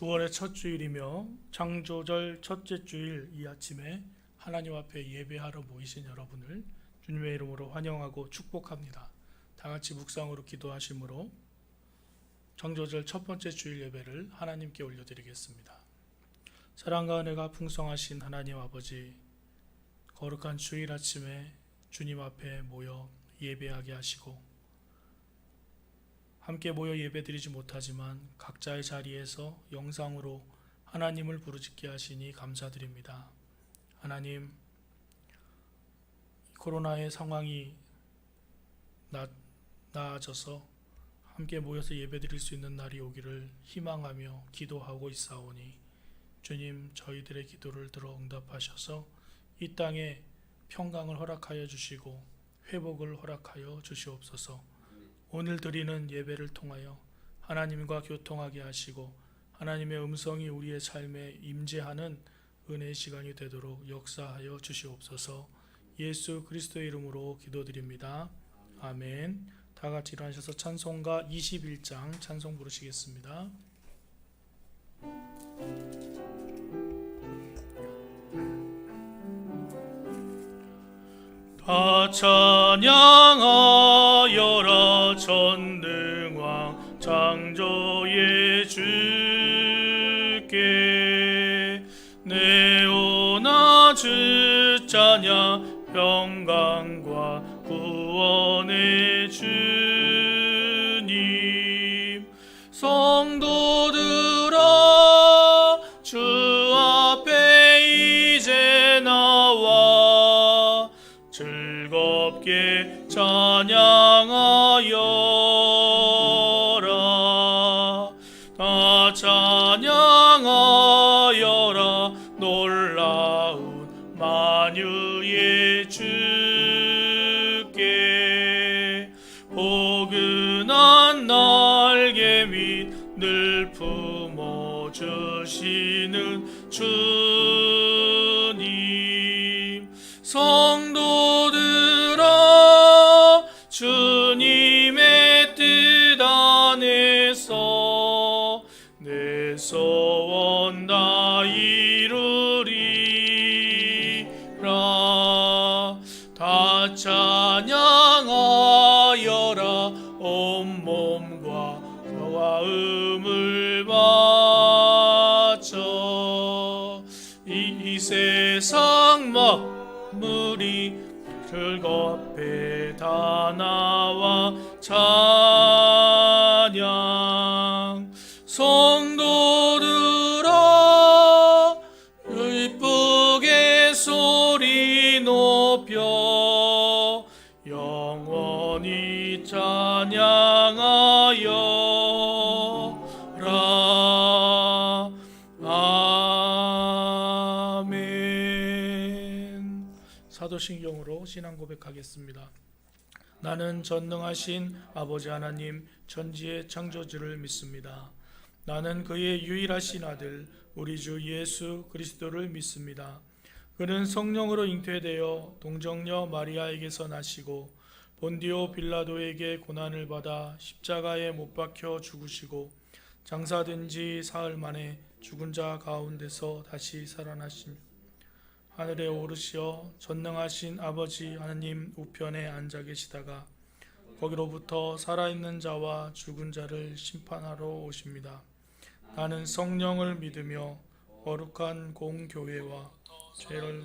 9월의 첫 주일이며 창조절 첫째 주일 이 아침에 하나님 앞에 예배하러 모이신 여러분을 주님의 이름으로 환영하고 축복합니다. 다 같이 묵상으로 기도하심으로 창조절 첫 번째 주일 예배를 하나님께 올려드리겠습니다. 사랑과 은혜가 풍성하신 하나님 아버지, 거룩한 주일 아침에 주님 앞에 모여 예배하게 하시고 함께 모여 예배드리지 못하지만 각자의 자리에서 영상으로 하나님을 부르짖게 하시니 감사드립니다. 하나님, 코로나의 상황이 나아져서 함께 모여서 예배드릴 수 있는 날이 오기를 희망하며 기도하고 있사오니 주님, 저희들의 기도를 들어 응답하셔서 이 땅에 평강을 허락하여 주시고 회복을 허락하여 주시옵소서. 오늘 드리는 예배를 통하여 하나님과 교통하게 하시고 하나님의 음성이 우리의 삶에 임재하는 은혜의 시간이 되도록 역사하여 주시옵소서. 예수 그리스도의 이름으로 기도드립니다. 아멘. 다 같이 일어나셔서 찬송가 21장 찬송 부르시겠습니다. 다 찬양하여라 전능왕 창조의 주께 내오나 주 찬양 평강과 구원의 주님 성도들아 주 앞에 이제 나와 즐겁게 찬양하여라. 다 찬양하여라. 놀라운 만유의 주께 포근한 날개 밑 늘 품어주시는 주님 성도들아 주님의 뜻 안에서 내 소원 다 이루리라. 다 찬양하여라. 온몸과 교화음을 바쳐 이 세상 만물이 즐겁게 다 나와 찬양 성도들아 이쁘게 소리 높여 영원히 찬양하여라. 아멘. 사도신경으로 신앙 고백하겠습니다. 나는 전능하신 아버지 하나님 천지의 창조주를 믿습니다. 나는 그의 유일하신 아들 우리 주 예수 그리스도를 믿습니다. 그는 성령으로 잉태되어 동정녀 마리아에게서 나시고 본디오 빌라도에게 고난을 받아 십자가에 못 박혀 죽으시고 장사된 지 사흘 만에 죽은 자 가운데서 다시 살아나신 하늘에 오르시어 전능하신 아버지 하나님 우편에 앉아 계시다가 거기로부터 살아있는 자와 죽은 자를 심판하러 오십니다. 나는 성령을 믿으며 거룩한 공교회와 죄를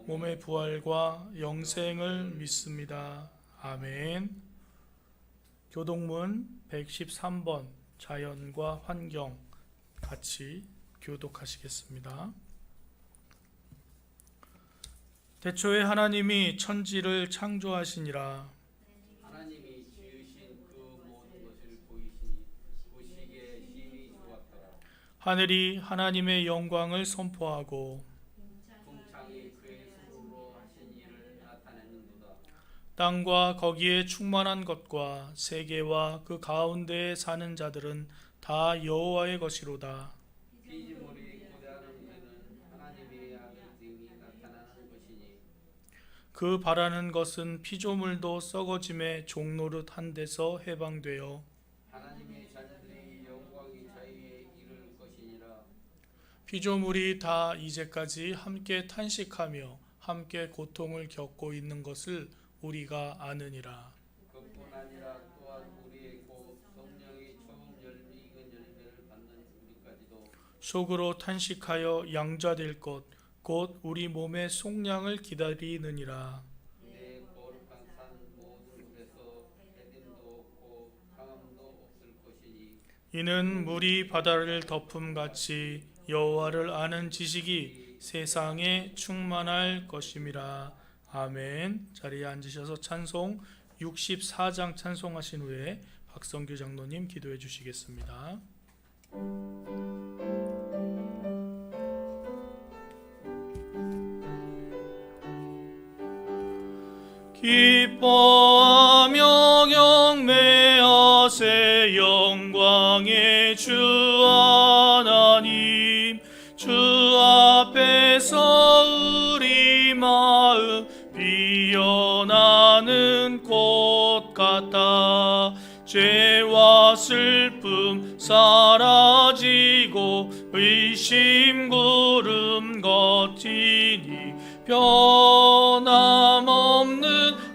몸의 부활과 영생을 믿습니다. 아멘. 교독문 113번 자연과 환경 같이 교독하시겠습니다. 태초에 하나님이 천지를 창조하시니라. 하나님이 지으신 그 모든 것을 보시기에 심히 좋았더라. 하늘이 하나님의 영광을 선포하고 궁창이 그의 손으로 하신 일을 나타내는도다. 땅과 거기에 충만한 것과 세계와 그 가운데에 사는 자들은 다 여호와의 것이로다. 피조물이 고대하는 일은 하나님의 아들됨이 나타나는 것이니 그 바라는 것은 피조물도 썩어짐에 종노릇 한 데서 해방되어 하나님의 피조물이 다 이제까지 함께 탄식하며 함께 고통을 겪고 있는 것을 우리가 아느니라. 그뿐 아니라 또한 우리의 곧 성령이 처음 열매 익은 열매를 받는 우리까지도 속으로 탄식하여 양자될 것 곧 우리 몸의 속량을 기다리느니라. 내 거룩한 산 모든 곳에서 해림도 없고 강함도 없을 것이니 이는 물이 바다를 덮음같이 여호와를 아는 지식이 세상에 충만할 것임이라. 아멘. 자리에 앉으셔서 찬송 64장 찬송하신 후에 박성규 장로님 기도해 주시겠습니다. 기뻐하며 경배하세 영광의 주 하나님. 주 앞에서 우리 마음 피어나는 꽃 같아. 죄와 슬픔 사라지고 의심 구름 걷히니 변함없는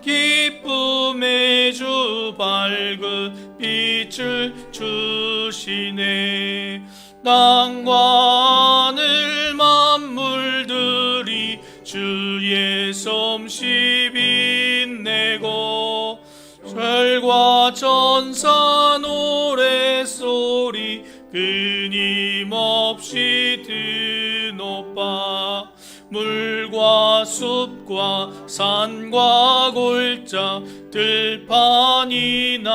기쁨의 주 밝은 빛을 주시네. 땅과 하늘 만물들이 주의 솜씨 빛내고 별과 천사 노래소리 끊임없이 드높아. 물과 숲과 산과 골짜 들판이나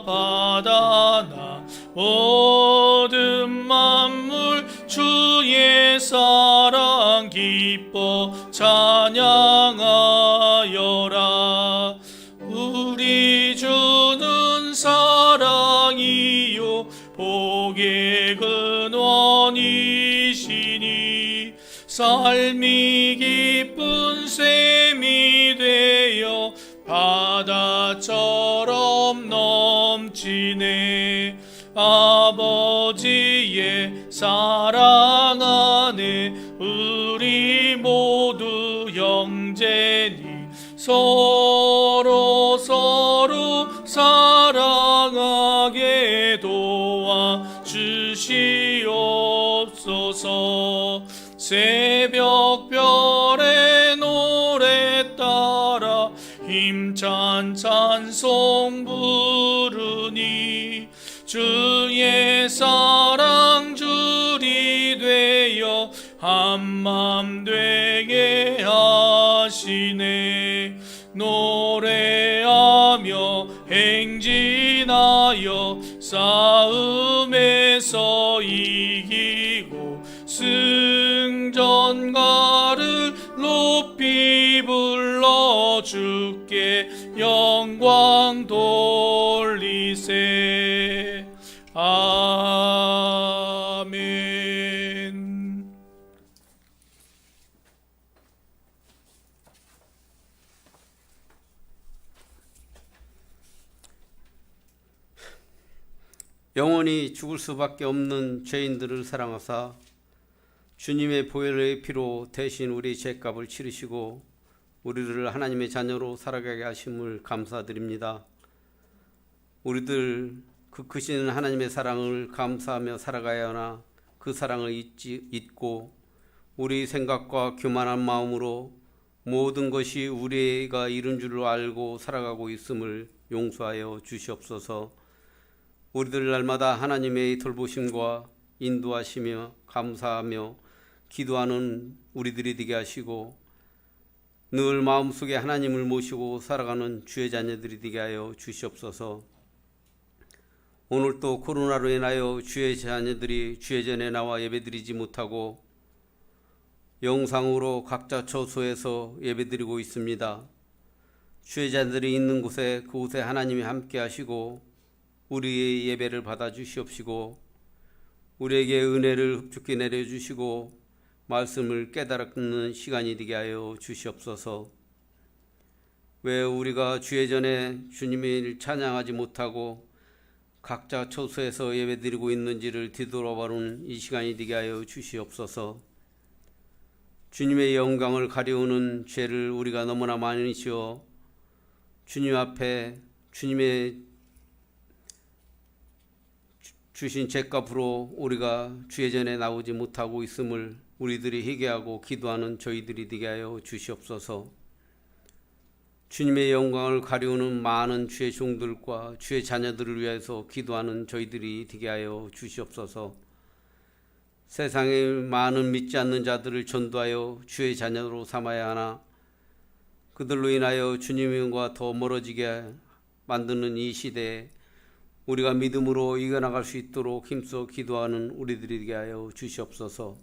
바다나 모든 만물 주의 사랑 기뻐 찬양하여라. 우리 주는 사랑이요 복의 근원이시니 삶이 기쁜 샘이 되어 바다처럼 넘치네. 아버지의 사랑 안에 우리 모두 형제니 서로 사랑하게 도와주시옵소서. 새벽별의 노래 따라 힘찬 찬송 부르니 주의 사랑 줄이 되어 한맘 되게 하시네. 노래하며 행진하여 싸움에서 이기고 승전가를 높이 불러 주께 영광 돌리세. 아멘. 영원히 죽을 수밖에 없는 죄인들을 사랑하사 주님의 보혈의 피로 대신 우리 죄값을 치르시고 우리를 하나님의 자녀로 살아가게 하심을 감사드립니다. 우리들 그 크신 하나님의 사랑을 감사하며 살아가야 하나 그 사랑을 잊고 우리 생각과 교만한 마음으로 모든 것이 우리가 이룬 줄로 알고 살아가고 있음을 용서하여 주시옵소서. 우리들 날마다 하나님의 돌보심과 인도하시며 감사하며 기도하는 우리들이 되게 하시고 늘 마음속에 하나님을 모시고 살아가는 주의 자녀들이 되게 하여 주시옵소서. 오늘도 코로나로 인하여 주의 자녀들이 주의 전에 나와 예배드리지 못하고 영상으로 각자 처소에서 예배드리고 있습니다. 주의 자녀들이 있는 곳에 그곳에 하나님이 함께 하시고 우리의 예배를 받아 주시옵시고 우리에게 은혜를 흡족히 내려주시고 말씀을 깨달는 시간이 되게 하여 주시옵소서. 왜 우리가 주의 전에 주님을 찬양하지 못하고 각자 처소에서 예배드리고 있는지를 뒤돌아보는 이 시간이 되게 하여 주시옵소서. 주님의 영광을 가려우는 죄를 우리가 너무나 많이 지어 주님 앞에 주님의 주신 죄값으로 우리가 주의 전에 나오지 못하고 있음을 우리들이 회개하고 기도하는 저희들이 되게 하여 주시옵소서. 주님의 영광을 가려우는 많은 주의 종들과 주의 자녀들을 위해서 기도하는 저희들이 되게 하여 주시옵소서. 세상의 많은 믿지 않는 자들을 전도하여 주의 자녀로 삼아야 하나 그들로 인하여 주님과 더 멀어지게 만드는 이 시대에 우리가 믿음으로 이겨나갈 수 있도록 힘써 기도하는 우리들이 되게 하여 주시옵소서.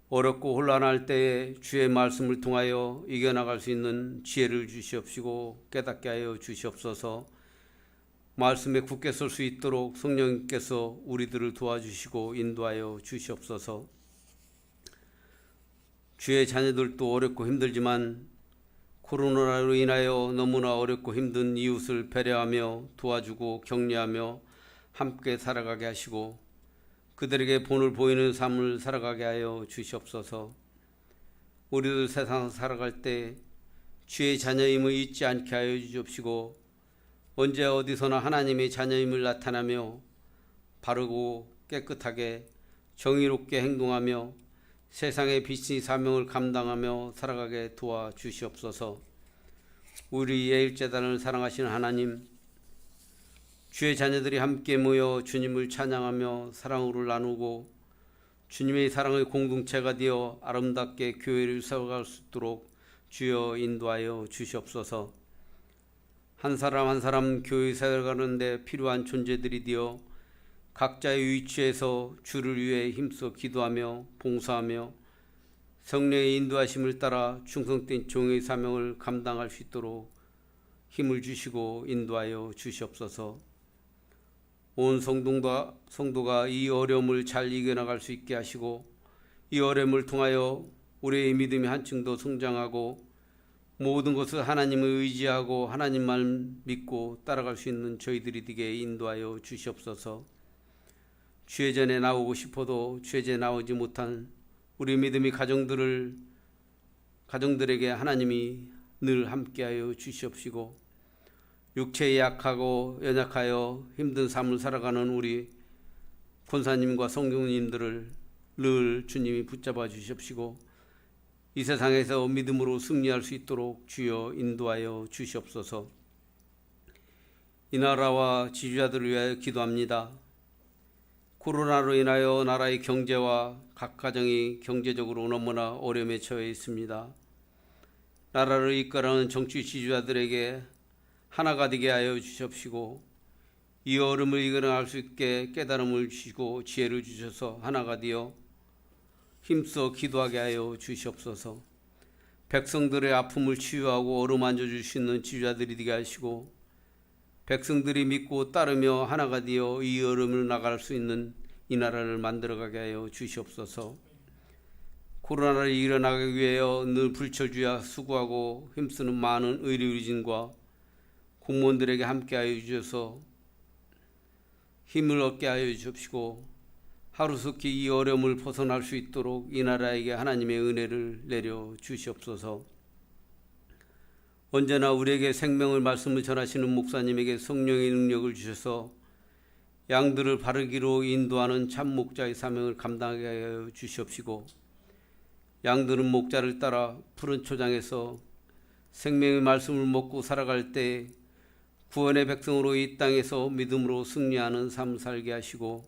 어렵고 혼란할 때에 주의 말씀을 통하여 이겨나갈 수 있는 지혜를 주시옵시고 깨닫게 하여 주시옵소서. 말씀에 굳게 설 수 있도록 성령님께서 우리들을 도와주시고 인도하여 주시옵소서. 주의 자녀들도 어렵고 힘들지만 코로나로 인하여 너무나 어렵고 힘든 이웃을 배려하며 도와주고 격려하며 함께 살아가게 하시고 그들에게 본을 보이는 삶을 살아가게 하여 주시옵소서. 우리들 세상 살아갈 때 주의 자녀임을 잊지 않게 하여 주시옵시고 언제 어디서나 하나님의 자녀임을 나타나며 바르고 깨끗하게 정의롭게 행동하며 세상의 빛의 사명을 감당하며 살아가게 도와주시옵소서. 우리 예일재단을 사랑하시는 하나님, 주의 자녀들이 함께 모여 주님을 찬양하며 사랑으로 나누고 주님의 사랑의 공동체가 되어 아름답게 교회를 세워갈 수 있도록 주여 인도하여 주시옵소서. 한 사람 한 사람 교회 세워가는 데 필요한 존재들이 되어 각자의 위치에서 주를 위해 힘써 기도하며 봉사하며 성령의 인도하심을 따라 충성된 종의 사명을 감당할 수 있도록 힘을 주시고 인도하여 주시옵소서. 온 성도가 이 어려움을 잘 이겨나갈 수 있게 하시고 이 어려움을 통하여 우리의 믿음이 한층 더 성장하고 모든 것을 하나님을 의지하고 하나님만 믿고 따라갈 수 있는 저희들이 되게 인도하여 주시옵소서. 주의 전에 나오고 싶어도 주의 전에 나오지 못한 우리 믿음의 가정들에게 하나님이 늘 함께하여 주시옵시고 육체에 약하고 연약하여 힘든 삶을 살아가는 우리 권사님과 성경님들을 늘 주님이 붙잡아 주시옵시고 이 세상에서 믿음으로 승리할 수 있도록 주여 인도하여 주시옵소서. 이 나라와 지주자들을 위하여 기도합니다. 코로나로 인하여 나라의 경제와 각 가정이 경제적으로 너무나 어려움에 처해 있습니다. 나라를 이끌어가는 정치 지주자들에게 하나가 되게 하여 주시옵시고 이 어려움을 이겨나갈 수 있게 깨달음을 주시고 지혜를 주셔서 하나가 되어 힘써 기도하게 하여 주시옵소서. 백성들의 아픔을 치유하고 어루만져 주시는 지주자들이 되게 하시고 백성들이 믿고 따르며 하나가 되어 이 어려움을 나갈 수 있는 이 나라를 만들어가게 하여 주시옵소서. 코로나를 이겨나가기 위하여 늘 불철주야 수고하고 힘쓰는 많은 의료진과 공무원들에게 함께하여 주셔서 힘을 얻게 하여 주십시고 하루속히 이 어려움을 벗어날 수 있도록 이 나라에게 하나님의 은혜를 내려 주시옵소서. 언제나 우리에게 생명을 말씀을 전하시는 목사님에게 성령의 능력을 주셔서 양들을 바르기로 인도하는 참 목자의 사명을 감당하게 하여 주시옵시고 양들은 목자를 따라 푸른 초장에서 생명의 말씀을 먹고 살아갈 때 구원의 백성으로 이 땅에서 믿음으로 승리하는 삶을 살게 하시고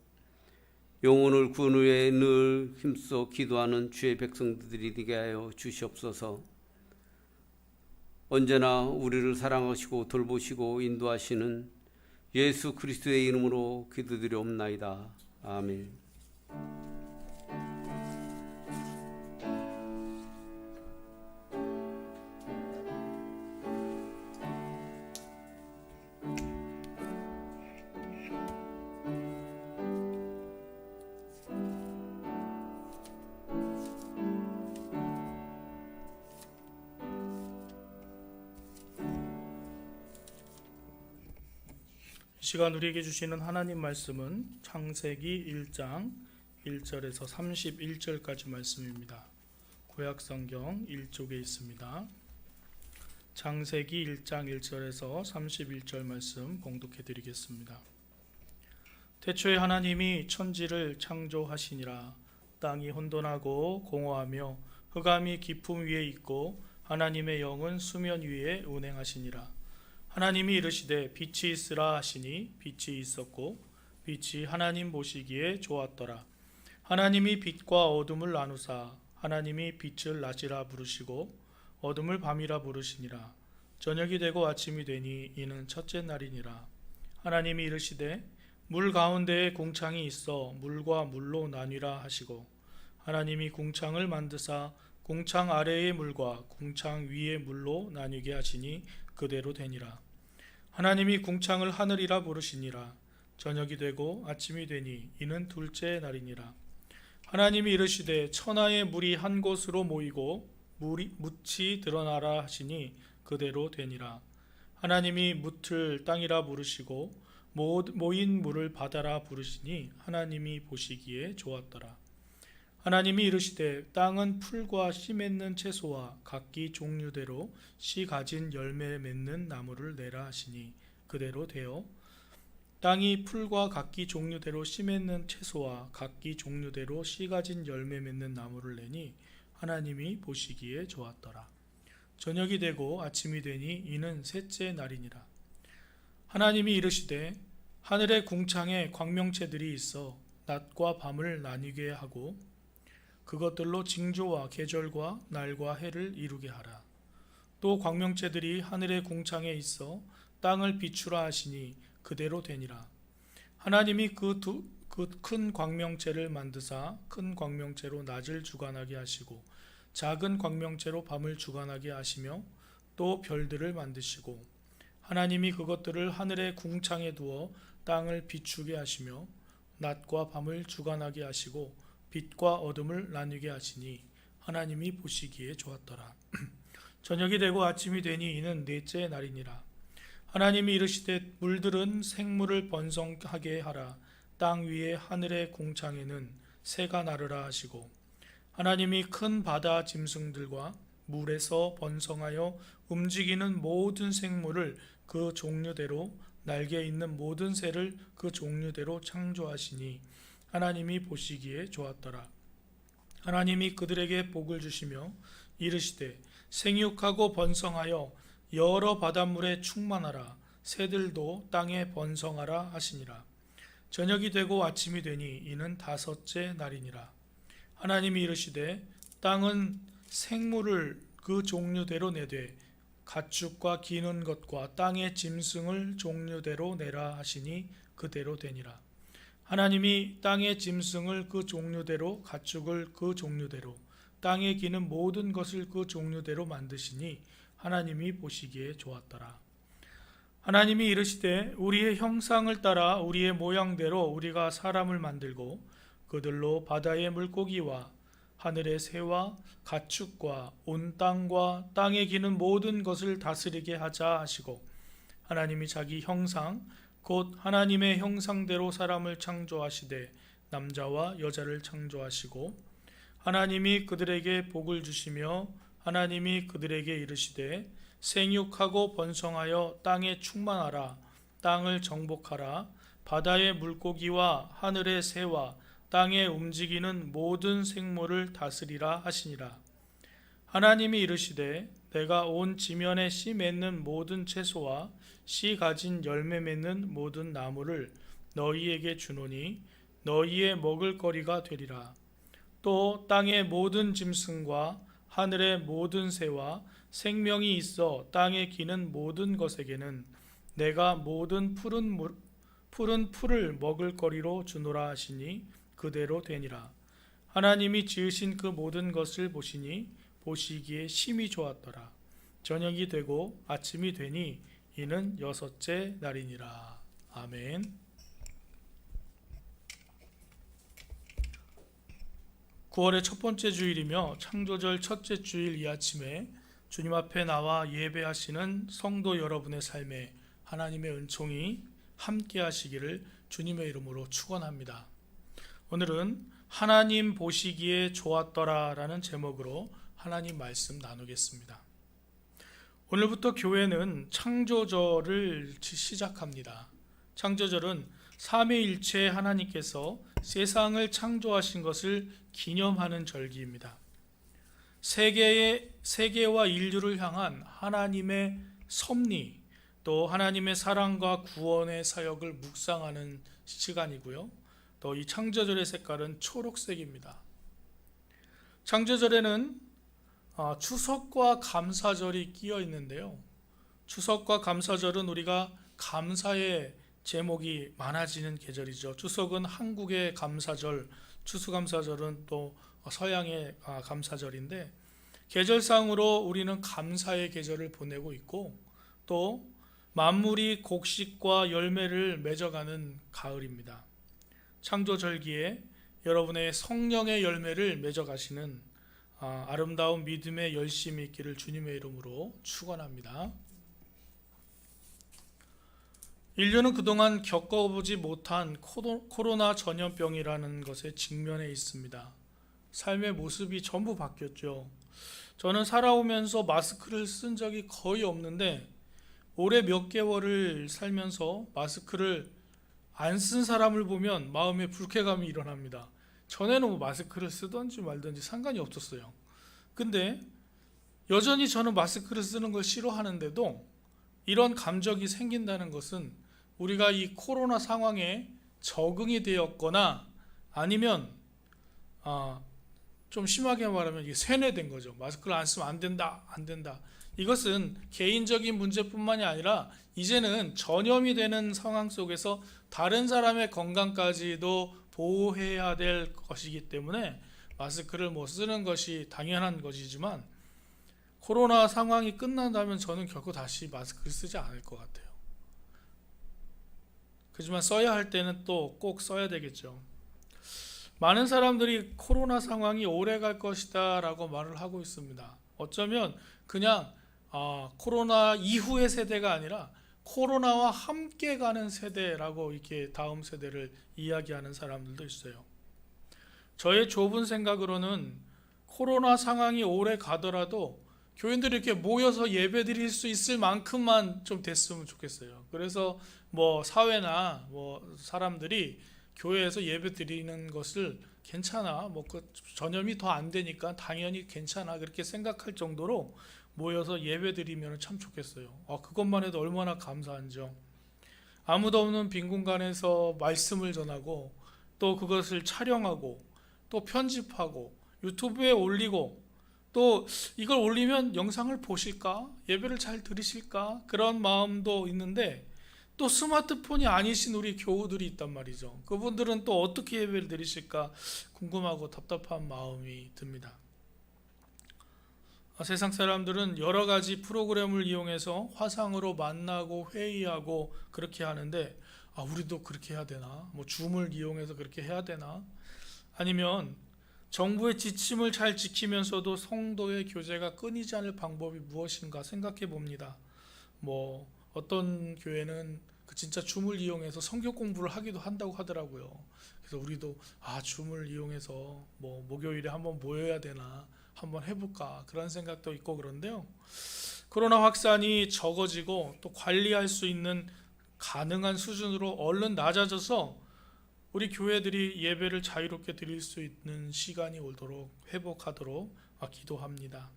영혼을 구원 위해 늘 힘써 기도하는 주의 백성들이 되게 하여 주시옵소서. 언제나 우리를 사랑하시고 돌보시고 인도하시는 예수 그리스도의 이름으로 기도드리옵나이다. 아멘. 시간 우리에게 주시는 하나님 말씀은 창세기 1장 1절에서 31절까지 말씀입니다. 구약성경 1쪽에 있습니다. 창세기 1장 1절에서 31절 말씀 봉독해 드리겠습니다. 태초에 하나님이 천지를 창조하시니라. 땅이 혼돈하고 공허하며 흑암이 깊음 위에 있고 하나님의 영은 수면 위에 운행하시니라. 하나님이 이르시되 빛이 있으라 하시니 빛이 있었고 빛이 하나님 보시기에 좋았더라. 하나님이 빛과 어둠을 나누사 하나님이 빛을 낮이라 부르시고 어둠을 밤이라 부르시니라. 저녁이 되고 아침이 되니 이는 첫째 날이니라. 하나님이 이르시되 물 가운데에 궁창이 있어 물과 물로 나뉘라 하시고 하나님이 궁창을 만드사 궁창 아래의 물과 궁창 위의 물로 나뉘게 하시니 그대로 되니라. 하나님이 궁창을 하늘이라 부르시니라. 저녁이 되고 아침이 되니 이는 둘째 날이니라. 하나님이 이르시되 천하의 물이 한 곳으로 모이고 묻이 드러나라 하시니 그대로 되니라. 하나님이 묻을 땅이라 부르시고 모인 물을 바다라 부르시니 하나님이 보시기에 좋았더라. 하나님이 이르시되 땅은 풀과 씨 맺는 채소와 각기 종류대로 씨 가진 열매 맺는 나무를 내라 하시니 그대로 되어 땅이 풀과 각기 종류대로 씨 맺는 채소와 각기 종류대로 씨 가진 열매 맺는 나무를 내니 하나님이 보시기에 좋았더라. 저녁이 되고 아침이 되니 이는 셋째 날이니라. 하나님이 이르시되 하늘의 궁창에 광명체들이 있어 낮과 밤을 나뉘게 하고 그것들로 징조와 계절과 날과 해를 이루게 하라. 또 광명체들이 하늘의 궁창에 있어 땅을 비추라 하시니 그대로 되니라. 하나님이 그 큰 광명체를 만드사 큰 광명체로 낮을 주관하게 하시고 작은 광명체로 밤을 주관하게 하시며 또 별들을 만드시고 하나님이 그것들을 하늘의 궁창에 두어 땅을 비추게 하시며 낮과 밤을 주관하게 하시고 빛과 어둠을 나뉘게 하시니 하나님이 보시기에 좋았더라. 저녁이 되고 아침이 되니 이는 넷째 날이니라. 하나님이 이르시되 물들은 생물을 번성하게 하라. 땅 위에 하늘의 궁창에는 새가 나르라 하시고 하나님이 큰 바다 짐승들과 물에서 번성하여 움직이는 모든 생물을 그 종류대로 날개 있는 모든 새를 그 종류대로 창조하시니 하나님이 보시기에 좋았더라. 하나님이 그들에게 복을 주시며 이르시되 생육하고 번성하여 여러 바닷물에 충만하라. 새들도 땅에 번성하라 하시니라. 저녁이 되고 아침이 되니 이는 다섯째 날이니라. 하나님이 이르시되 땅은 생물을 그 종류대로 내되 가축과 기는 것과 땅의 짐승을 종류대로 내라 하시니 그대로 되니라. 하나님이 땅의 짐승을 그 종류대로 가축을 그 종류대로 땅에 기는 모든 것을 그 종류대로 만드시니 하나님이 보시기에 좋았더라. 하나님이 이르시되 우리의 형상을 따라 우리의 모양대로 우리가 사람을 만들고 그들로 바다의 물고기와 하늘의 새와 가축과 온 땅과 땅에 기는 모든 것을 다스리게 하자 하시고 하나님이 자기 형상 곧 하나님의 형상대로 사람을 창조하시되 남자와 여자를 창조하시고 하나님이 그들에게 복을 주시며 하나님이 그들에게 이르시되 생육하고 번성하여 땅에 충만하라. 땅을 정복하라. 바다의 물고기와 하늘의 새와 땅에 움직이는 모든 생물을 다스리라 하시니라. 하나님이 이르시되 내가 온 지면에 씨 맺는 모든 채소와 씨 가진 열매 맺는 모든 나무를 너희에게 주노니 너희의 먹을거리가 되리라. 또 땅의 모든 짐승과 하늘의 모든 새와 생명이 있어 땅에 기는 모든 것에게는 내가 모든 푸른 풀을 먹을거리로 주노라 하시니 그대로 되니라. 하나님이 지으신 그 모든 것을 보시니 보시기에 심히 좋았더라. 저녁이 되고 아침이 되니 이는 여섯째 날이니라. 아멘. 9월의 첫 번째 주일이며 창조절 첫째 주일 이 아침에 주님 앞에 나와 예배하시는 성도 여러분의 삶에 하나님의 은총이 함께 하시기를 주님의 이름으로 축원합니다. 오늘은 하나님 보시기에 좋았더라라는 제목으로 하나님 말씀 나누겠습니다. 오늘부터 교회는 창조절을 시작합니다. 창조절은 삼위일체 하나님께서 세상을 창조하신 것을 기념하는 절기입니다. 세계와 인류를 향한 하나님의 섭리, 또 하나님의 사랑과 구원의 사역을 묵상하는 시간이고요. 또 이 창조절의 색깔은 초록색입니다. 창조절에는 추석과 감사절이 끼어 있는데요. 추석과 감사절은 우리가 감사의 제목이 많아지는 계절이죠. 추석은 한국의 감사절, 추수감사절은 또 서양의 감사절인데, 계절상으로 우리는 감사의 계절을 보내고 있고, 또 만물이 곡식과 열매를 맺어가는 가을입니다. 창조절기에 여러분의 성령의 열매를 맺어가시는 아름다운 믿음의 열심이 있기를 주님의 이름으로 축원합니다. 인류는 그동안 겪어보지 못한 코로나 전염병이라는 것에 직면해 있습니다. 삶의 모습이 전부 바뀌었죠. 저는 살아오면서 마스크를 쓴 적이 거의 없는데, 올해 몇 개월을 살면서 마스크를 안 쓴 사람을 보면 마음에 불쾌감이 일어납니다. 전에는 뭐 마스크를 쓰든지 말든지 상관이 없었어요. 근데 여전히 저는 마스크를 쓰는 걸 싫어하는데도 이런 감정이 생긴다는 것은 우리가 이 코로나 상황에 적응이 되었거나 아니면 좀 심하게 말하면 이게 세뇌된 거죠. 마스크를 안 쓰면 안 된다. 이것은 개인적인 문제뿐만이 아니라 이제는 전염이 되는 상황 속에서 다른 사람의 건강까지도 보호해야 될 것이기 때문에 마스크를 쓰는 것이 당연한 것이지만, 코로나 상황이 끝난다면 저는 결코 다시 마스크를 쓰지 않을 것 같아요. 하지만 써야 할 때는 또 꼭 써야 되겠죠. 많은 사람들이 코로나 상황이 오래 갈 것이다 라고 말을 하고 있습니다. 어쩌면 그냥 코로나 이후의 세대가 아니라 코로나와 함께 가는 세대라고 이렇게 다음 세대를 이야기하는 사람들도 있어요. 저의 좁은 생각으로는 코로나 상황이 오래 가더라도 교인들이 이렇게 모여서 예배 드릴 수 있을 만큼만 좀 됐으면 좋겠어요. 그래서 사회나 사람들이 교회에서 예배 드리는 것을 괜찮아, 그 전염이 더 안 되니까 당연히 괜찮아, 그렇게 생각할 정도로 모여서 예배 드리면 참 좋겠어요. 그것만 해도 얼마나 감사한죠. 아무도 없는 빈 공간에서 말씀을 전하고, 또 그것을 촬영하고, 또 편집하고, 유튜브에 올리고, 또 이걸 올리면 영상을 보실까? 예배를 잘 들으실까? 그런 마음도 있는데, 또 스마트폰이 아니신 우리 교우들이 있단 말이죠. 그분들은 또 어떻게 예배를 드리실까 궁금하고 답답한 마음이 듭니다. 세상 사람들은 여러 가지 프로그램을 이용해서 화상으로 만나고 회의하고 그렇게 하는데, 우리도 그렇게 해야 되나? 줌을 이용해서 그렇게 해야 되나? 아니면 정부의 지침을 잘 지키면서도 성도의 교제가 끊이지 않을 방법이 무엇인가 생각해 봅니다. 어떤 교회는 진짜 줌을 이용해서 성경 공부를 하기도 한다고 하더라고요. 그래서 우리도 줌을 이용해서 목요일에 한번 모여야 되나 한번 해볼까, 그런 생각도 있고 그런데요. 코로나 확산이 적어지고 또 관리할 수 있는 가능한 수준으로 얼른 낮아져서 우리 교회들이 예배를 자유롭게 드릴 수 있는 시간이 오도록 회복하도록 기도합니다.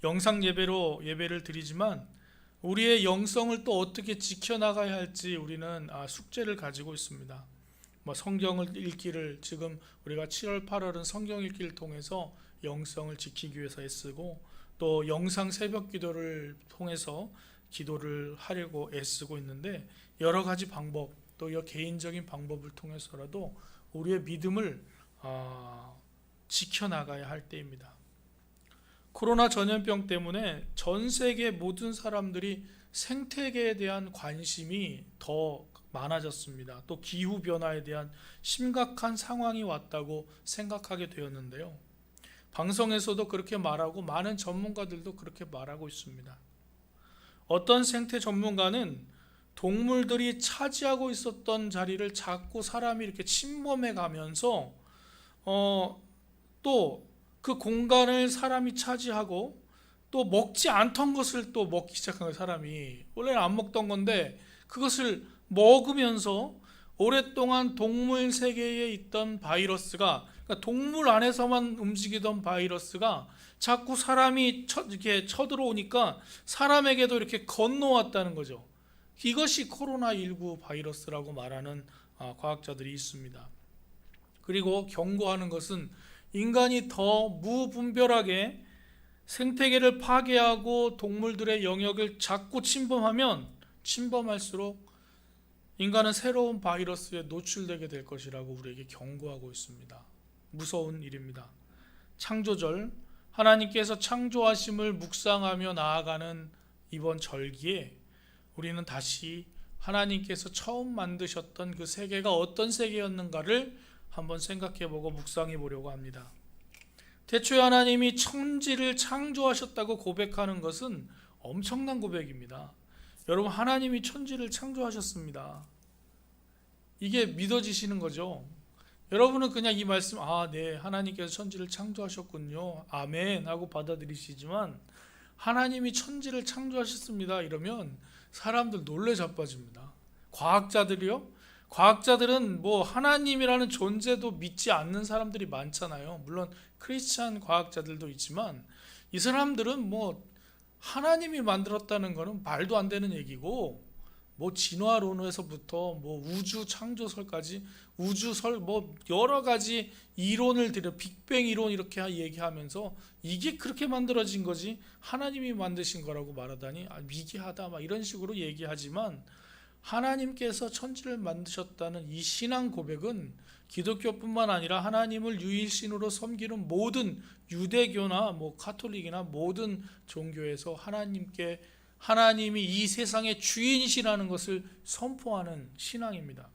영상 예배로 예배를 드리지만 우리의 영성을 또 어떻게 지켜나가야 할지 우리는 숙제를 가지고 있습니다. 성경을 읽기를, 지금 우리가 7월 8월은 성경 읽기를 통해서 영성을 지키기 위해서 애쓰고, 또 영상 새벽 기도를 통해서 기도를 하려고 애쓰고 있는데, 여러 가지 방법, 또 개인적인 방법을 통해서라도 우리의 믿음을 지켜나가야 할 때입니다. 코로나 전염병 때문에 전 세계 모든 사람들이 생태계에 대한 관심이 더 많아졌습니다. 또 기후변화에 대한 심각한 상황이 왔다고 생각하게 되었는데요. 방송에서도 그렇게 말하고 많은 전문가들도 그렇게 말하고 있습니다. 어떤 생태 전문가는 동물들이 차지하고 있었던 자리를 자꾸 사람이 이렇게 침범해 가면서 또 그 공간을 사람이 차지하고 또 먹지 않던 것을 또 먹기 시작한 거예요. 사람이 원래는 안 먹던 건데 그것을 먹으면서 오랫동안 동물 세계에 있던 바이러스가, 그러니까 동물 안에서만 움직이던 바이러스가 자꾸 사람이 이렇게 쳐들어오니까 사람에게도 이렇게 건너왔다는 거죠. 이것이 코로나19 바이러스라고 말하는 과학자들이 있습니다. 그리고 경고하는 것은 인간이 더 무분별하게 생태계를 파괴하고 동물들의 영역을 자꾸 침범할수록 인간은 새로운 바이러스에 노출되게 될 것이라고 우리에게 경고하고 있습니다. 무서운 일입니다. 창조절, 하나님께서 창조하심을 묵상하며 나아가는 이번 절기에 우리는 다시 하나님께서 처음 만드셨던 그 세계가 어떤 세계였는가를 한번 생각해보고 묵상해 보려고 합니다. 태초에 하나님이 천지를 창조하셨다고 고백하는 것은 엄청난 고백입니다. 여러분, 하나님이 천지를 창조하셨습니다. 이게 믿어지시는 거죠? 여러분은 그냥 이 말씀, 네, 하나님께서 천지를 창조하셨군요, 아멘 하고 받아들이시지만, 하나님이 천지를 창조하셨습니다 이러면 사람들 놀래 자빠집니다. 과학자들은 뭐 하나님이라는 존재도 믿지 않는 사람들이 많잖아요. 물론 크리스찬 과학자들도 있지만 이 사람들은 뭐 하나님이 만들었다는 것은 말도 안 되는 얘기고, 뭐 진화론에서부터 뭐 우주 창조설까지 뭐 여러 가지 이론을 들여 빅뱅 이론 이렇게 얘기하면서 이게 그렇게 만들어진 거지 하나님이 만드신 거라고 말하다니 미개하다 막 이런 식으로 얘기하지만, 하나님께서 천지를 만드셨다는 이 신앙 고백은 기독교뿐만 아니라 하나님을 유일신으로 섬기는 모든 유대교나 뭐 가톨릭이나 모든 종교에서 하나님이 이 세상의 주인이시라는 것을 선포하는 신앙입니다.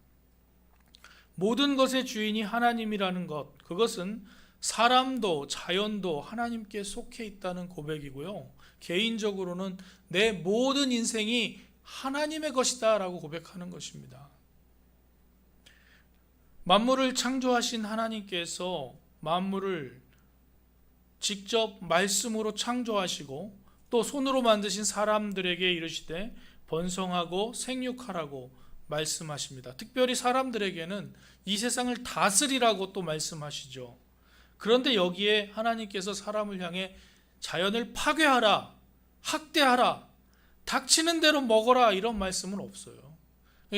모든 것의 주인이 하나님이라는 것, 그것은 사람도 자연도 하나님께 속해 있다는 고백이고요. 개인적으로는 내 모든 인생이 하나님의 것이다 라고 고백하는 것입니다. 만물을 창조하신 하나님께서 만물을 직접 말씀으로 창조하시고 또 손으로 만드신 사람들에게 이르시되 번성하고 생육하라고 말씀하십니다. 특별히 사람들에게는 이 세상을 다스리라고 또 말씀하시죠. 그런데 여기에 하나님께서 사람을 향해 자연을 파괴하라, 학대하라, 닥치는 대로 먹어라 이런 말씀은 없어요.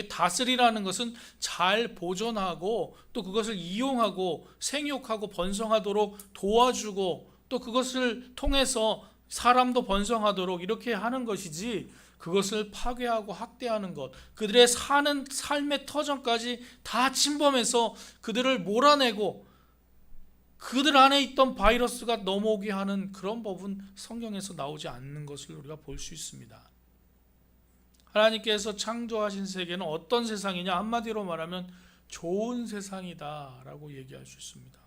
다스리라는 것은 잘 보존하고 또 그것을 이용하고 생육하고 번성하도록 도와주고 또 그것을 통해서 사람도 번성하도록 이렇게 하는 것이지, 그것을 파괴하고 학대하는 것, 그들의 사는 삶의 터전까지 다 침범해서 그들을 몰아내고 그들 안에 있던 바이러스가 넘어오게 하는 그런 법은 성경에서 나오지 않는 것을 우리가 볼 수 있습니다. 하나님께서 창조하신 세계는 어떤 세상이냐? 한마디로 말하면 좋은 세상이다 라고 얘기할 수 있습니다.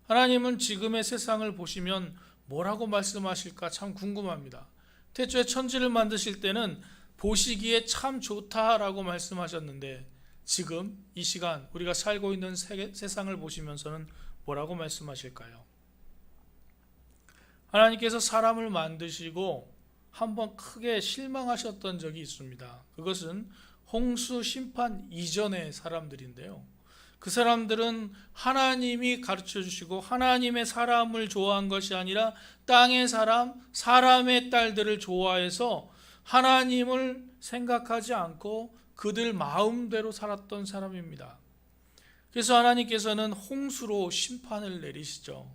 하나님은 지금의 세상을 보시면 뭐라고 말씀하실까 참 궁금합니다. 태초에 천지를 만드실 때는 보시기에 참 좋다라고 말씀하셨는데, 지금 이 시간 우리가 살고 있는 세상을 보시면서는 뭐라고 말씀하실까요? 하나님께서 사람을 만드시고 한번 크게 실망하셨던 적이 있습니다. 그것은 홍수 심판 이전의 사람들인데요. 그 사람들은 하나님이 가르쳐 주시고 하나님의 사람을 좋아한 것이 아니라 땅의 사람의 딸들을 좋아해서 하나님을 생각하지 않고 그들 마음대로 살았던 사람입니다. 그래서 하나님께서는 홍수로 심판을 내리시죠.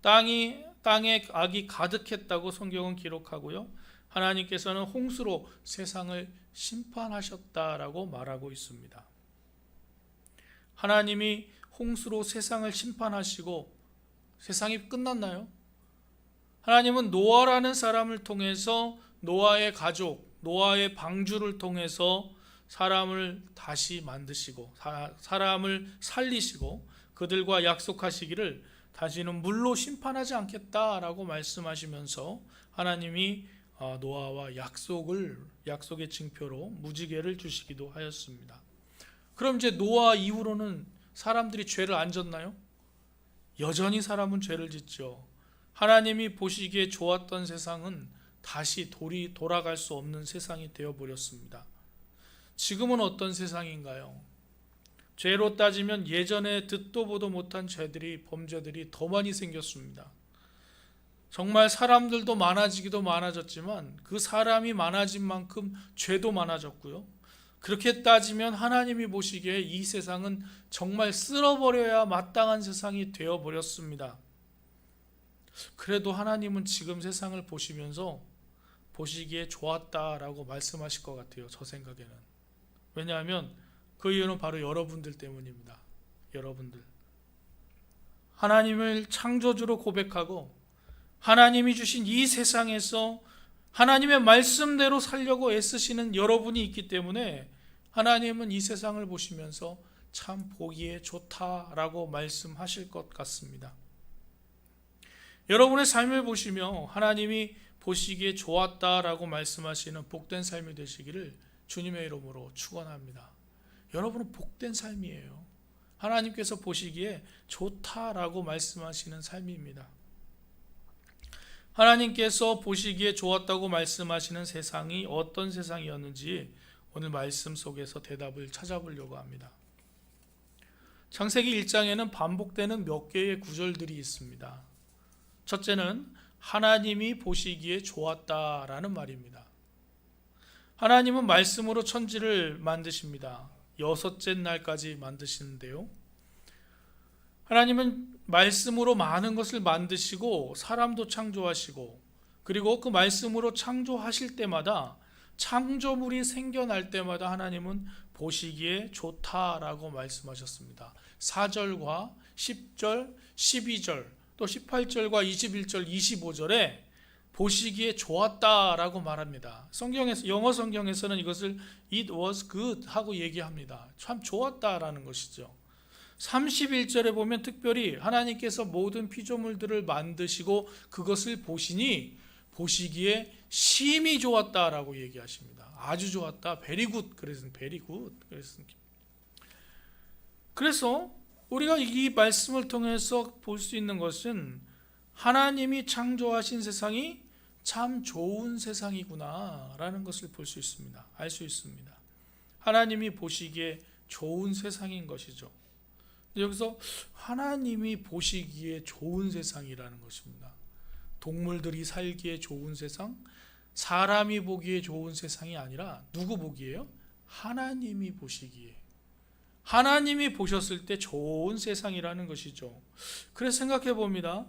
땅에 악이 가득했다고 성경은 기록하고요. 하나님께서는 홍수로 세상을 심판하셨다라고 말하고 있습니다. 하나님이 홍수로 세상을 심판하시고 세상이 끝났나요? 하나님은 노아라는 사람을 통해서 노아의 가족, 노아의 방주를 통해서 사람을 다시 만드시고 사람을 살리시고 그들과 약속하시기를 다시는 물로 심판하지 않겠다라고 말씀하시면서 하나님이 노아와 약속의 징표로 무지개를 주시기도 하였습니다. 그럼 이제 노아 이후로는 사람들이 죄를 안 졌나요? 여전히 사람은 죄를 짓죠. 하나님이 보시기에 좋았던 세상은 다시 돌아갈 수 없는 세상이 되어버렸습니다. 지금은 어떤 세상인가요? 죄로 따지면 예전에 듣도 보도 못한 범죄들이 더 많이 생겼습니다. 정말 사람들도 많아지기도 많아졌지만 그 사람이 많아진 만큼 죄도 많아졌고요. 그렇게 따지면 하나님이 보시기에 이 세상은 정말 쓸어버려야 마땅한 세상이 되어버렸습니다. 그래도 하나님은 지금 세상을 보시면서 보시기에 좋았다라고 말씀하실 것 같아요. 저 생각에는. 왜냐하면 그 이유는 바로 여러분들 때문입니다. 여러분들. 하나님을 창조주로 고백하고 하나님이 주신 이 세상에서 하나님의 말씀대로 살려고 애쓰시는 여러분이 있기 때문에 하나님은 이 세상을 보시면서 참 보기에 좋다라고 말씀하실 것 같습니다. 여러분의 삶을 보시며 하나님이 보시기에 좋았다라고 말씀하시는 복된 삶이 되시기를 주님의 이름으로 축원합니다. 여러분은 복된 삶이에요. 하나님께서 보시기에 좋다라고 말씀하시는 삶입니다. 하나님께서 보시기에 좋았다고 말씀하시는 세상이 어떤 세상이었는지 오늘 말씀 속에서 대답을 찾아보려고 합니다. 창세기 1장에는 반복되는 몇 개의 구절들이 있습니다. 첫째는 하나님이 보시기에 좋았다라는 말입니다. 하나님은 말씀으로 천지를 만드십니다. 6째 날까지 만드시는데요. 하나님은 말씀으로 많은 것을 만드시고 사람도 창조하시고 그리고 그 말씀으로 창조하실 때마다 창조물이 생겨날 때마다 하나님은 보시기에 좋다라고 말씀하셨습니다. 4절과 10절, 12절 또 18절과 21절, 25절에 보시기에 좋았다라고 말합니다. 영어 성경에서는 이것을 it was good 하고 얘기합니다. 참 좋았다라는 것이죠. 31절에 보면 특별히 하나님께서 모든 피조물들을 만드시고 그것을 보시니 보시기에 심히 좋았다라고 얘기하십니다. 아주 좋았다. very good. 그래서 우리가 이 말씀을 통해서 볼 수 있는 것은 하나님이 창조하신 세상이 참 좋은 세상이구나 라는 것을 볼 수 있습니다. 알 수 있습니다. 하나님이 보시기에 좋은 세상인 것이죠. 여기서 하나님이 보시기에 좋은 세상이라는 것입니다. 동물들이 살기에 좋은 세상, 사람이 보기에 좋은 세상이 아니라 누구 보기에요? 하나님이 보시기에. 하나님이 보셨을 때 좋은 세상이라는 것이죠. 그래서 생각해 봅니다.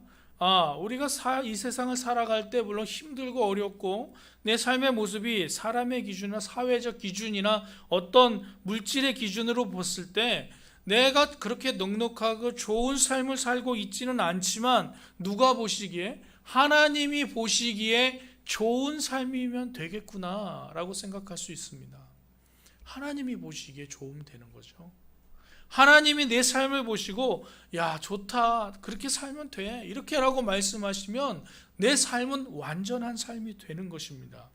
우리가 이 세상을 살아갈 때 물론 힘들고 어렵고 내 삶의 모습이 사람의 기준이나 사회적 기준이나 어떤 물질의 기준으로 봤을 때 내가 그렇게 넉넉하고 좋은 삶을 살고 있지는 않지만 누가 보시기에? 하나님이 보시기에 좋은 삶이면 되겠구나 라고 생각할 수 있습니다. 하나님이 보시기에 좋으면 되는 거죠. 하나님이 내 삶을 보시고 야 좋다 그렇게 살면 돼 이렇게 라고 말씀하시면 내 삶은 완전한 삶이 되는 것입니다.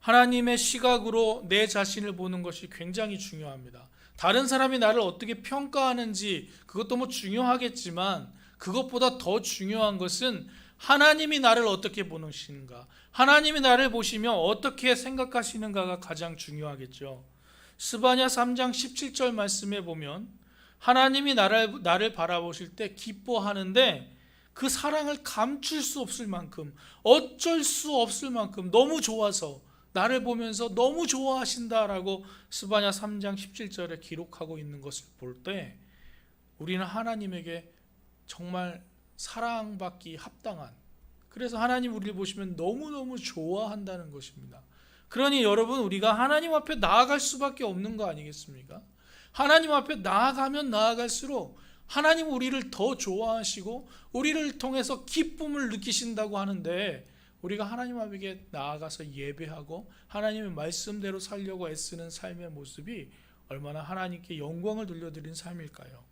하나님의 시각으로 내 자신을 보는 것이 굉장히 중요합니다. 다른 사람이 나를 어떻게 평가하는지 그것도 뭐 중요하겠지만 그것보다 더 중요한 것은 하나님이 나를 어떻게 보시는가, 하나님이 나를 보시며 어떻게 생각하시는가가 가장 중요하겠죠. 스바냐 3장 17절 말씀에 보면 하나님이 나를 바라보실 때 기뻐하는데 그 사랑을 감출 수 없을 만큼 어쩔 수 없을 만큼 너무 좋아서 나를 보면서 너무 좋아하신다라고 스바냐 3장 17절에 기록하고 있는 것을 볼 때 우리는 하나님에게 정말 사랑받기 합당한, 그래서 하나님 우리를 보시면 너무너무 좋아한다는 것입니다. 그러니 여러분 우리가 하나님 앞에 나아갈 수밖에 없는 거 아니겠습니까? 하나님 앞에 나아가면 나아갈수록 하나님 우리를 더 좋아하시고 우리를 통해서 기쁨을 느끼신다고 하는데 우리가 하나님 앞에 나아가서 예배하고 하나님의 말씀대로 살려고 애쓰는 삶의 모습이 얼마나 하나님께 영광을 돌려드린 삶일까요?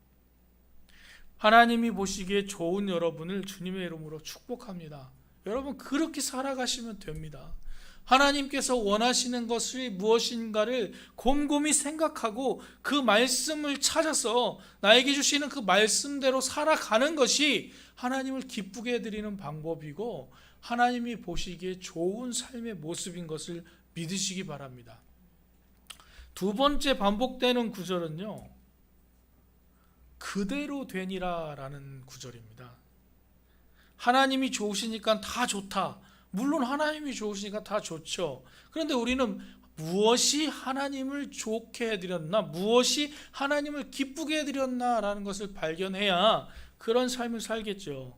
하나님이 보시기에 좋은 여러분을 주님의 이름으로 축복합니다. 여러분 그렇게 살아가시면 됩니다. 하나님께서 원하시는 것이 무엇인가를 곰곰이 생각하고 그 말씀을 찾아서 나에게 주시는 그 말씀대로 살아가는 것이 하나님을 기쁘게 해드리는 방법이고 하나님이 보시기에 좋은 삶의 모습인 것을 믿으시기 바랍니다. 두 번째 반복되는 구절은요, 그대로 되니라 라는 구절입니다. 하나님이 좋으시니까 다 좋다. 물론 하나님이 좋으시니까 다 좋죠. 그런데 우리는 무엇이 하나님을 좋게 해드렸나, 무엇이 하나님을 기쁘게 해드렸나 라는 것을 발견해야 그런 삶을 살겠죠.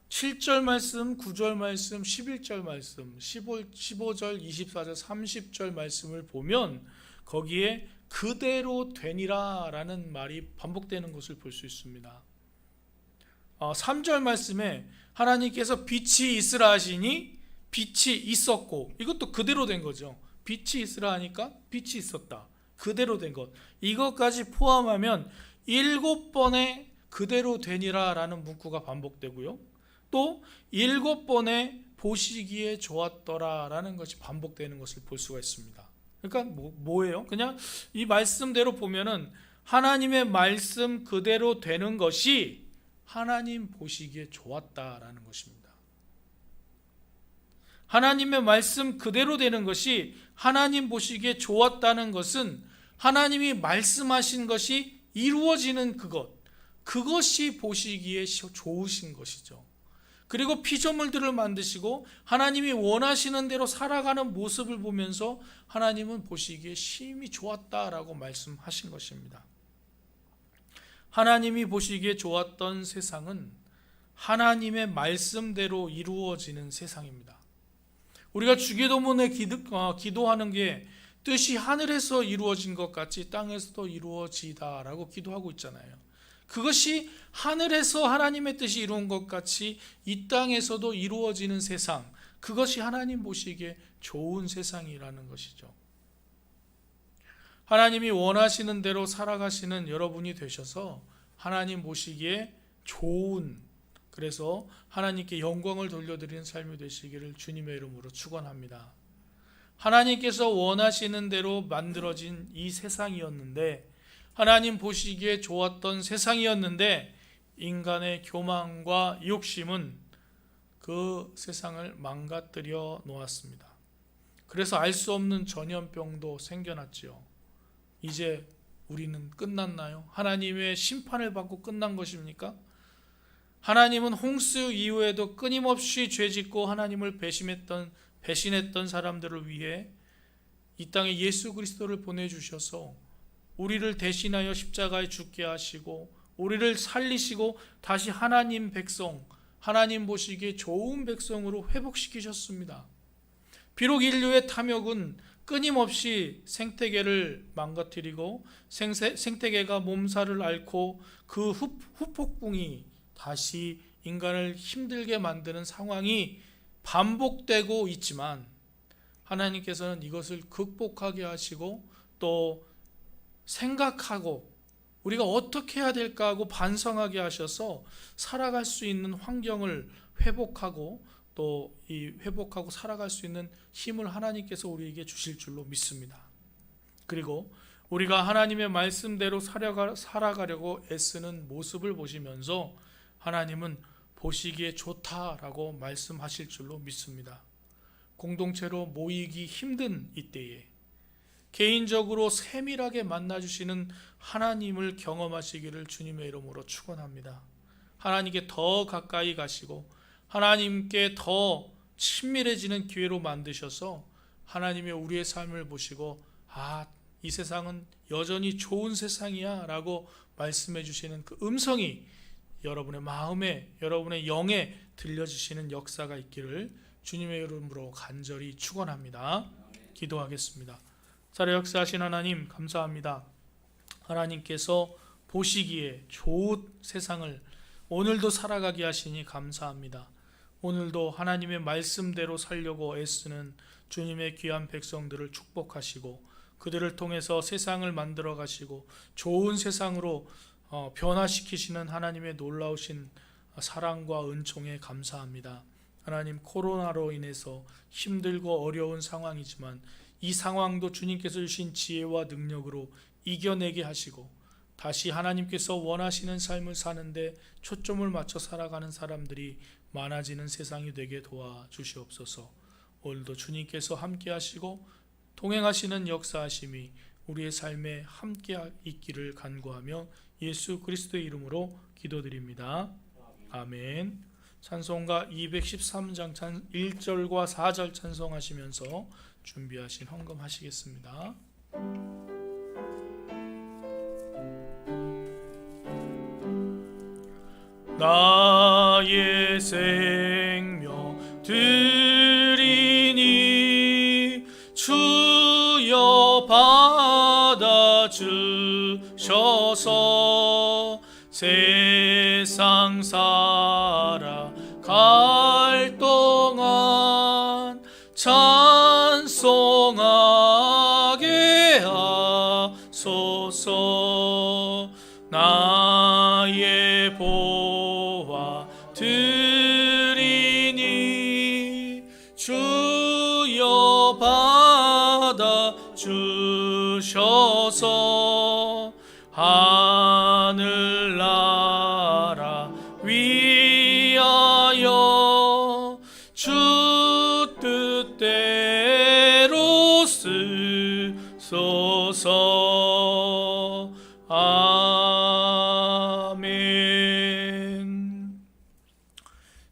7절 말씀, 9절 말씀, 11절 말씀, 15절, 24절, 30절 말씀을 보면 거기에 그대로 되니라 라는 말이 반복되는 것을 볼 수 있습니다. 3절 말씀에 하나님께서 빛이 있으라 하시니 빛이 있었고, 이것도 그대로 된 거죠. 빛이 있으라 하니까 빛이 있었다. 그대로 된 것. 이것까지 포함하면 7번의 그대로 되니라 라는 문구가 반복되고요. 또 7번의 보시기에 좋았더라 라는 것이 반복되는 것을 볼 수가 있습니다. 그러니까 뭐예요? 그냥 이 말씀대로 보면은 하나님의 말씀 그대로 되는 것이 하나님 보시기에 좋았다라는 것입니다. 하나님의 말씀 그대로 되는 것이 하나님 보시기에 좋았다는 것은 하나님이 말씀하신 것이 이루어지는 그것이 보시기에 좋으신 것이죠. 그리고 피조물들을 만드시고 하나님이 원하시는 대로 살아가는 모습을 보면서 하나님은 보시기에 심히 좋았다라고 말씀하신 것입니다. 하나님이 보시기에 좋았던 세상은 하나님의 말씀대로 이루어지는 세상입니다. 우리가 주기도문에 기도하는 게 뜻이 하늘에서 이루어진 것 같이 땅에서도 이루어지다라고 기도하고 있잖아요. 그것이 하늘에서 하나님의 뜻이 이루어진 것 같이 이 땅에서도 이루어지는 세상, 그것이 하나님 보시기에 좋은 세상이라는 것이죠. 하나님이 원하시는 대로 살아가시는 여러분이 되셔서 하나님 보시기에 좋은, 그래서 하나님께 영광을 돌려드리는 삶이 되시기를 주님의 이름으로 축원합니다. 하나님께서 원하시는 대로 만들어진 이 세상이었는데, 하나님 보시기에 좋았던 세상이었는데 인간의 교만과 욕심은 그 세상을 망가뜨려 놓았습니다. 그래서 알 수 없는 전염병도 생겨났지요. 이제 우리는 끝났나요? 하나님의 심판을 받고 끝난 것입니까? 하나님은 홍수 이후에도 끊임없이 죄짓고 하나님을 배신했던 사람들을 위해 이 땅에 예수 그리스도를 보내주셔서 우리를 대신하여 십자가에 죽게 하시고 우리를 살리시고 다시 하나님 백성, 하나님 보시기에 좋은 백성으로 회복시키셨습니다. 비록 인류의 탐욕은 끊임없이 생태계를 망가뜨리고 생태계가 몸살을 앓고 그 후폭풍이 다시 인간을 힘들게 만드는 상황이 반복되고 있지만 하나님께서는 이것을 극복하게 하시고 또 생각하고 우리가 어떻게 해야 될까 하고 반성하게 하셔서 살아갈 수 있는 환경을 회복하고 또 이 회복하고 살아갈 수 있는 힘을 하나님께서 우리에게 주실 줄로 믿습니다. 그리고 우리가 하나님의 말씀대로 살아가려고 애쓰는 모습을 보시면서 하나님은 보시기에 좋다라고 말씀하실 줄로 믿습니다. 공동체로 모이기 힘든 이때에 개인적으로 세밀하게 만나주시는 하나님을 경험하시기를 주님의 이름으로 축원합니다. 하나님께 더 가까이 가시고 하나님께 더 친밀해지는 기회로 만드셔서 하나님의 우리의 삶을 보시고 이 세상은 여전히 좋은 세상이야 라고 말씀해 주시는 그 음성이 여러분의 마음에, 여러분의 영에 들려주시는 역사가 있기를 주님의 이름으로 간절히 축원합니다. 기도하겠습니다. 살아 역사하신 하나님 감사합니다. 하나님께서 보시기에 좋은 세상을 오늘도 살아가게 하시니 감사합니다. 오늘도 하나님의 말씀대로 살려고 애쓰는 주님의 귀한 백성들을 축복하시고 그들을 통해서 세상을 만들어 가시고 좋은 세상으로 변화시키시는 하나님의 놀라우신 사랑과 은총에 감사합니다. 하나님, 코로나로 인해서 힘들고 어려운 상황이지만 이 상황도 주님께서 주신 지혜와 능력으로 이겨내게 하시고 다시 하나님께서 원하시는 삶을 사는데 초점을 맞춰 살아가는 사람들이 많아지는 세상이 되게 도와주시옵소서. 오늘도 주님께서 함께 하시고 동행하시는 역사하심이 우리의 삶에 함께 있기를 간구하며 예수 그리스도의 이름으로 기도드립니다. 아멘. 찬송가 213장 1절과 4절 찬송하시면서 준비하신 헌금 하시겠습니다. 나의 생명 드리니 주여 받아 주셔서 세상 살아갈 동안 찬송하게 하소서. 나의 보화 드리니 주여 받아 주셔서 하늘나라 위하여 주 뜻대로 쓰소서. 아멘.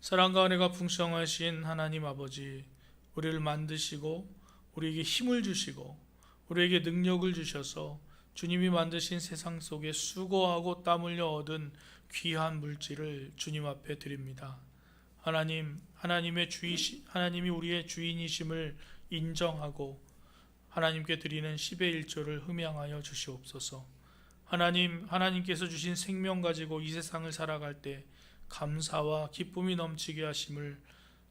사랑과 은혜가 풍성하신 하나님 아버지, 우리를 만드시고 우리에게 힘을 주시고 우리에게 능력을 주셔서 주님이 만드신 세상 속에 수고하고 땀 흘려 얻은 귀한 물질을 주님 앞에 드립니다. 하나님이 우리의 주인이심을 인정하고 하나님께 드리는 10의 1조를 흠양하여 주시옵소서. 하나님께서 주신 생명 가지고 이 세상을 살아갈 때 감사와 기쁨이 넘치게 하심을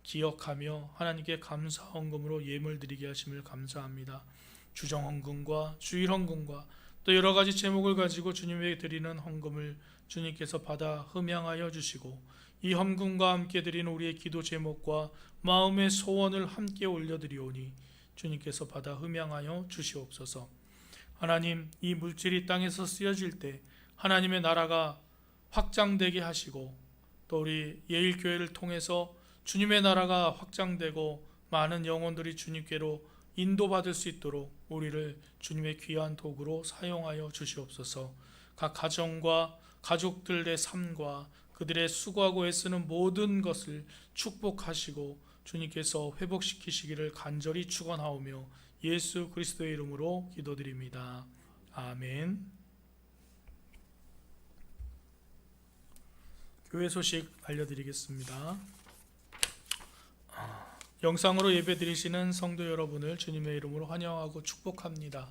기억하며 하나님께 감사 헌금으로 예물 드리게 하심을 감사합니다. 주정 헌금과 주일 헌금과 또 여러 가지 제목을 가지고 주님에게 드리는 헌금을 주님께서 받아 흠양하여 주시고 이 헌금과 함께 드리는 우리의 기도 제목과 마음의 소원을 함께 올려드리오니 주님께서 받아 흠양하여 주시옵소서. 하나님, 이 물질이 땅에서 쓰여질 때 하나님의 나라가 확장되게 하시고 또 우리 예일교회를 통해서 주님의 나라가 확장되고 많은 영혼들이 주님께로 인도받을 수 있도록 우리를 주님의 귀한 도구로 사용하여 주시옵소서. 각 가정과 가족들의 삶과 그들의 수고하고 애쓰는 모든 것을 축복하시고 주님께서 회복시키시기를 간절히 축원하오며 예수 그리스도의 이름으로 기도드립니다. 아멘. 교회 소식 알려드리겠습니다. 영상으로 예배드리시는 성도 여러분을 주님의 이름으로 환영하고 축복합니다.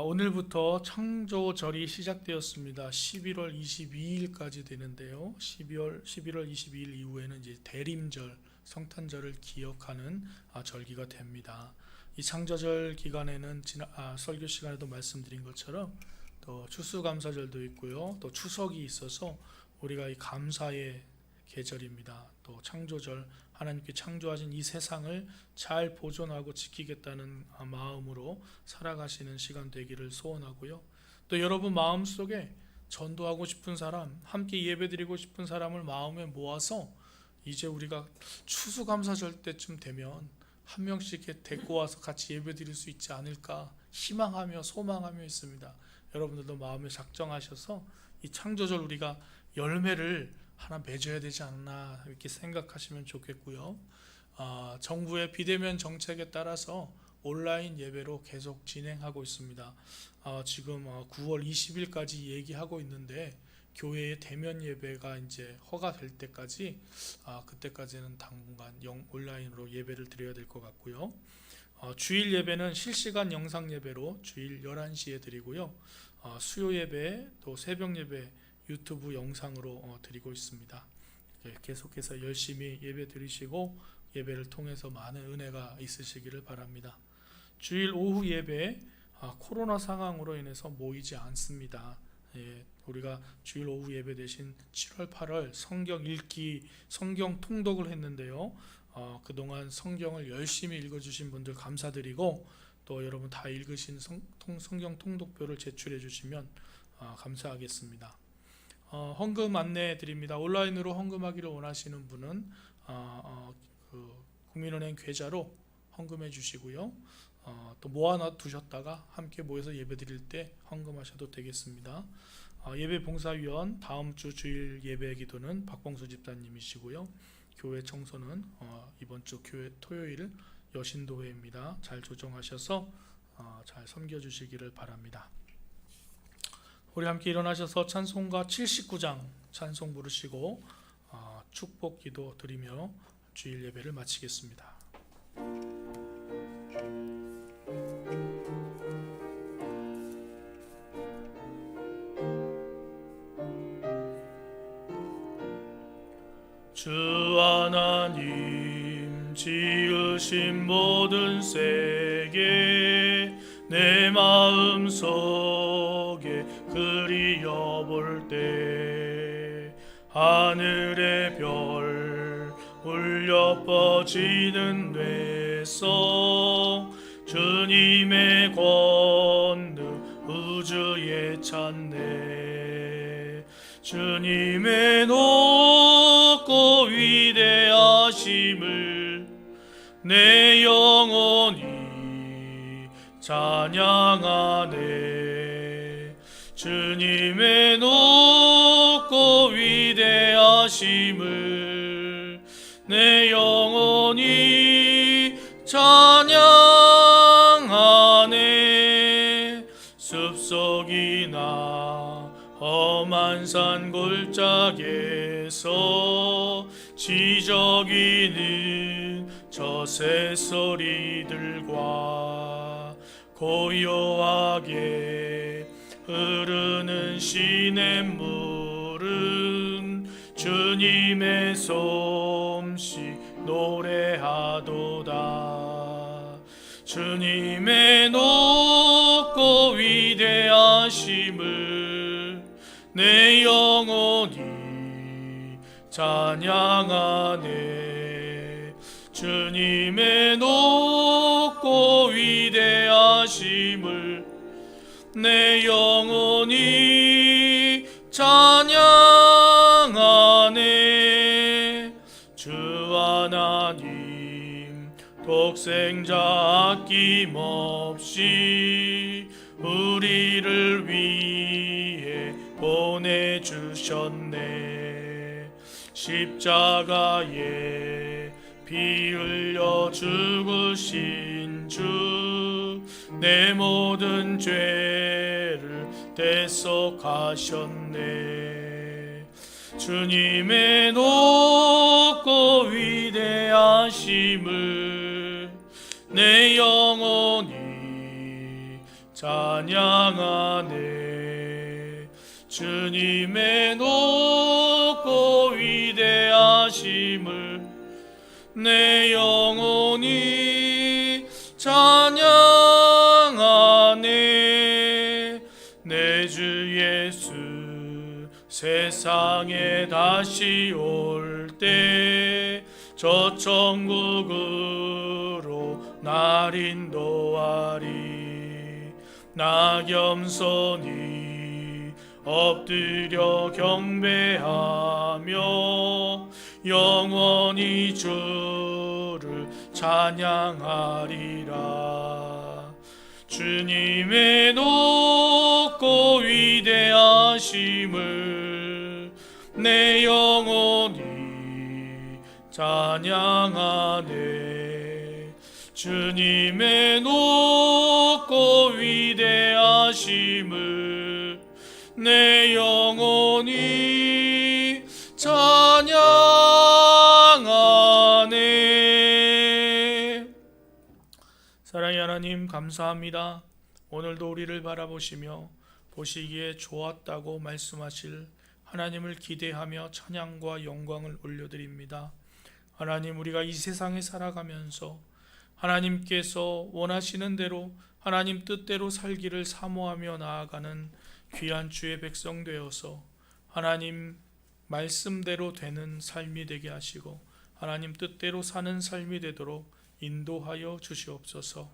오늘부터 창조절이 시작되었습니다. 11월 22일까지 되는데요. 11월 22일 이후에는 이제 대림절, 성탄절을 기억하는 절기가 됩니다. 이 창조절 기간에는 설교 시간에도 말씀드린 것처럼 또 추수감사절도 있고요. 또 추석이 있어서 우리가 이 감사의 계절입니다. 또 창조절, 하나님께 창조하신 이 세상을 잘 보존하고 지키겠다는 마음으로 살아가시는 시간 되기를 소원하고요. 또 여러분 마음속에 전도하고 싶은 사람, 함께 예배드리고 싶은 사람을 마음에 모아서 이제 우리가 추수감사절 때쯤 되면 한 명씩 이렇게 데리고 와서 같이 예배드릴 수 있지 않을까 희망하며 소망하며 있습니다. 여러분들도 마음에 작정하셔서 이 창조절 우리가 열매를 하나 맺어야 되지 않나 이렇게 생각하시면 좋겠고요. 정부의 비대면 정책에 따라서 온라인 예배로 계속 진행하고 있습니다. 지금 9월 20일까지 얘기하고 있는데 교회의 대면 예배가 이제 허가될 때까지 그때까지는 당분간 온라인으로 예배를 드려야 될 것 같고요. 주일 예배는 실시간 영상 예배로 주일 11시에 드리고요. 수요 예배 또 새벽 예배 유튜브 영상으로 드리고 있습니다. 계속해서 열심히 예배 드리시고 예배를 통해서 많은 은혜가 있으시기를 바랍니다. 주일 오후 예배 코로나 상황으로 인해서 모이지 않습니다. 우리가 주일 오후 예배 대신 7월 8월 성경 읽기, 성경 통독을 했는데요. 그동안 성경을 열심히 읽어주신 분들 감사드리고, 또 여러분 다 읽으신 성경 통독표를 제출해 주시면 감사하겠습니다. 헌금 안내해 드립니다. 온라인으로 헌금하기를 원하시는 분은 국민은행 계좌로 헌금해 주시고요. 또 모아놔 두셨다가 함께 모여서 예배 드릴 때 헌금하셔도 되겠습니다. 예배 봉사위원 다음 주 주일 예배 기도는 박봉수 집사님이시고요. 교회 청소는 이번 주 교회 토요일 여신도회입니다. 잘 조정하셔서 잘 섬겨주시기를 바랍니다. 우리 함께 일어나셔서 찬송가 79장 찬송 부르시고 축복 기도 드리며 주일 예배를 마치겠습니다. 주 하나님 지으신 모든 세계 내 마음속에 그리어볼 때 하늘의 별 울려 뻗지는 뇌성 주님의 권능 우주에 찾네. 주님의 높고 위대하심을 내 영혼이 찬양하네. 주님의 높고 위대하심을 내 영혼이 찬양하네. 숲속이나 험한 산 골짜기에서 지저귀는 저 새소리들과 고요하게 흐르는 시냇물은 주님의 솜씨 노래하도다. 주님의 높고 위대하심을 내 영혼이 찬양하네. 주님의 높고 위대하심을 내 영혼이 찬양하네. 주 하나님 독생자 아낌없이 우리를 위해 보내주셨네. 십자가에 피 흘려 죽으신 주 내 모든 죄를 대속하셨네. 주님의 높고 위대하심을 내 영혼이 찬양하네. 주님의 높고 위대하심을 내 영혼이 찬양하네. 내 주 예수 세상에 다시 올 때 저 천국으로 날 인도하리. 나 겸손히 엎드려 경배하며 영원히 주를 찬양하리라. 주님의 높고 위대하심을 내 영혼이 찬양하네. 주님의 높고 위대하심을 내 영혼이 찬양하네. 사랑의 하나님 감사합니다. 오늘도 우리를 바라보시며 보시기에 좋았다고 말씀하실 하나님을 기대하며 찬양과 영광을 올려드립니다. 하나님, 우리가 이 세상에 살아가면서 하나님께서 원하시는 대로 하나님 뜻대로 살기를 사모하며 나아가는 귀한 주의 백성 되어서 하나님 말씀대로 되는 삶이 되게 하시고 하나님 뜻대로 사는 삶이 되도록 인도하여 주시옵소서.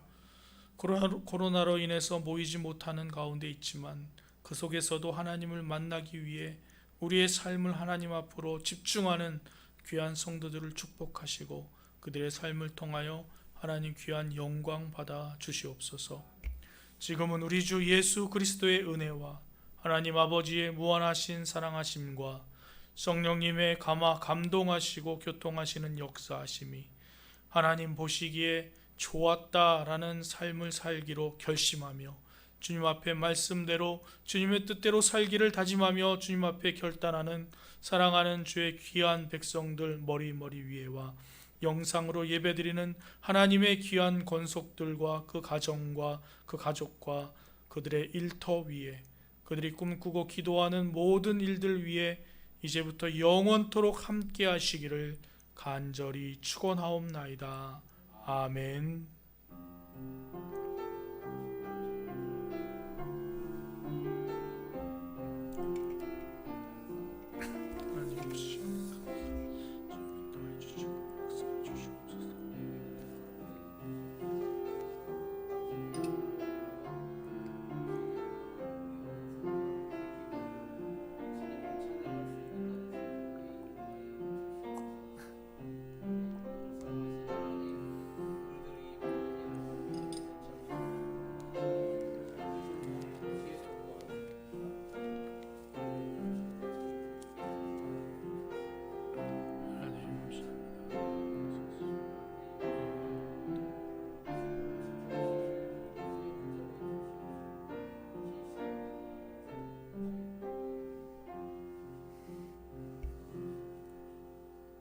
코로나로 인해서 모이지 못하는 가운데 있지만 그 속에서도 하나님을 만나기 위해 우리의 삶을 하나님 앞으로 집중하는 귀한 성도들을 축복하시고 그들의 삶을 통하여 하나님 귀한 영광 받아 주시옵소서. 지금은 우리 주 예수 그리스도의 은혜와 하나님 아버지의 무한하신 사랑하심과 성령님의 감동하시고 교통하시는 역사하심이 하나님 보시기에 좋았다라는 삶을 살기로 결심하며 주님 앞에 말씀대로 주님의 뜻대로 살기를 다짐하며 주님 앞에 결단하는 사랑하는 주의 귀한 백성들 머리 위에와 영상으로 예배드리는 하나님의 귀한 권속들과 그 가정과 그 가족과 그들의 일터 위에 그들이 꿈꾸고 기도하는 모든 일들 위에 이제부터 영원토록 함께 하시기를 간절히 축원하옵나이다. 아멘.